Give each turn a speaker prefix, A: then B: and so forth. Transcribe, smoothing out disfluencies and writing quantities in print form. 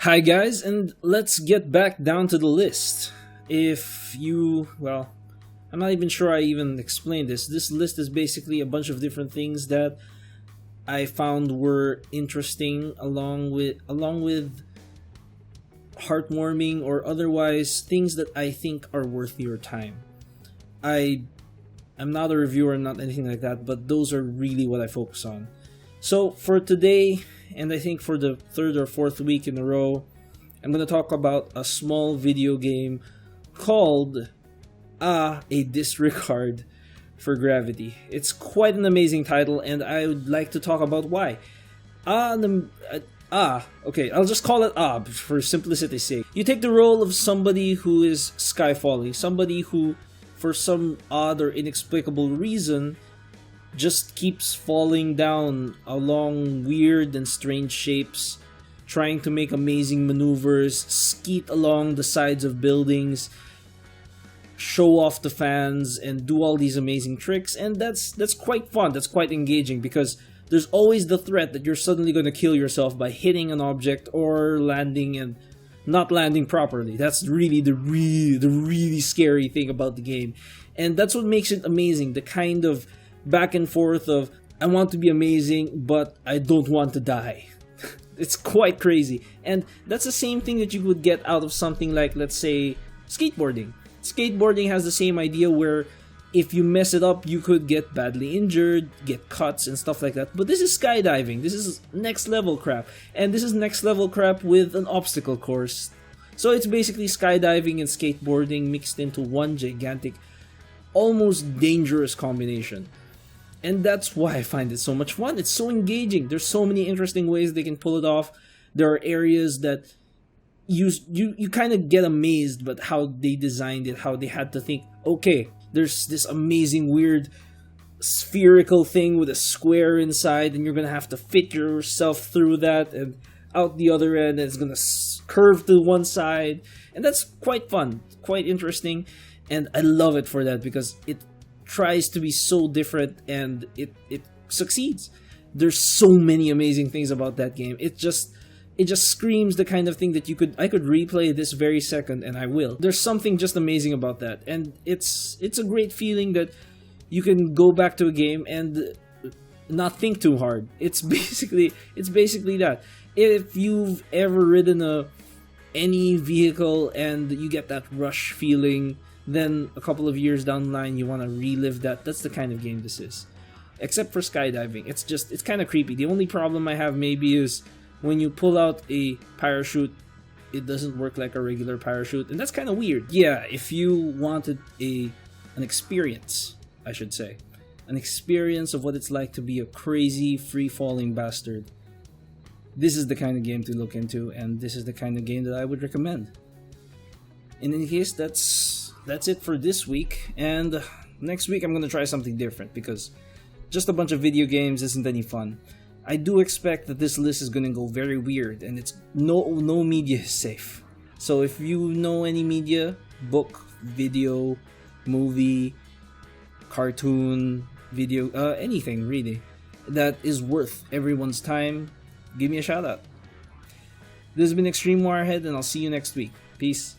A: Hi guys, and let's get back down to the list. I'm not even sure I even explained this. This list is basically a bunch of different things that I found were interesting along with heartwarming or otherwise things that I think are worth your time. I'm not a reviewer, not anything like that, but those are really what I focus on. So for today, and I think for the third or fourth week in a row, I'm going to talk about a small video game called A Disregard for Gravity. It's quite an amazing title, and I would like to talk about why. Okay, I'll just call it for simplicity's sake. You take the role of somebody who is skyfalling, somebody who, for some odd or inexplicable reason, just keeps falling down along weird and strange shapes, trying to make amazing maneuvers, skeet along the sides of buildings, show off the fans, and do all these amazing tricks. And that's quite fun, that's quite engaging, because there's always the threat that you're suddenly going to kill yourself by hitting an object or landing and not landing properly. That's really the really scary thing about the game. And that's what makes it amazing, the kind of back and forth of I want to be amazing, but I don't want to die. It's quite crazy. And that's the same thing that you would get out of something like, let's say, skateboarding. Skateboarding has the same idea where if you mess it up, you could get badly injured, get cuts and stuff like that. But this is skydiving. This is next level crap. And this is next level crap with an obstacle course. So it's basically skydiving and skateboarding mixed into one gigantic, almost dangerous combination. And that's why I find it so much fun. It's so engaging. There's so many interesting ways they can pull it off. There are areas that you kind of get amazed by how they designed it, how they had to think, okay, there's this amazing weird spherical thing with a square inside, and you're gonna have to fit yourself through that and out the other end, and it's gonna curve to one side. And that's quite fun, quite interesting, and I love it for that because it tries to be so different and it succeeds. There's so many amazing things about that game. It just screams the kind of thing that I could replay this very second, and I will. There's something just amazing about that, and it's a great feeling that you can go back to a game and not think too hard. It's basically that. If you've ever ridden any vehicle and you get that rush feeling, then a couple of years down the line you want to relive that. That's the kind of game this is. Except for skydiving, it's kind of creepy. The only problem I have maybe is when you pull out a parachute, it doesn't work like a regular parachute, and that's kind of weird. Yeah, if you wanted an experience, I should say, an experience of what it's like to be a crazy, free-falling bastard, this is the kind of game to look into, and this is the kind of game that I would recommend. In any case, that's it for this week, and next week I'm going to try something different, because just a bunch of video games isn't any fun. I do expect that this list is going to go very weird, and it's no media is safe. So if you know any media, book, video, movie, cartoon, video, anything really, that is worth everyone's time, give me a shout out. This has been Extreme Wirehead, and I'll see you next week. Peace.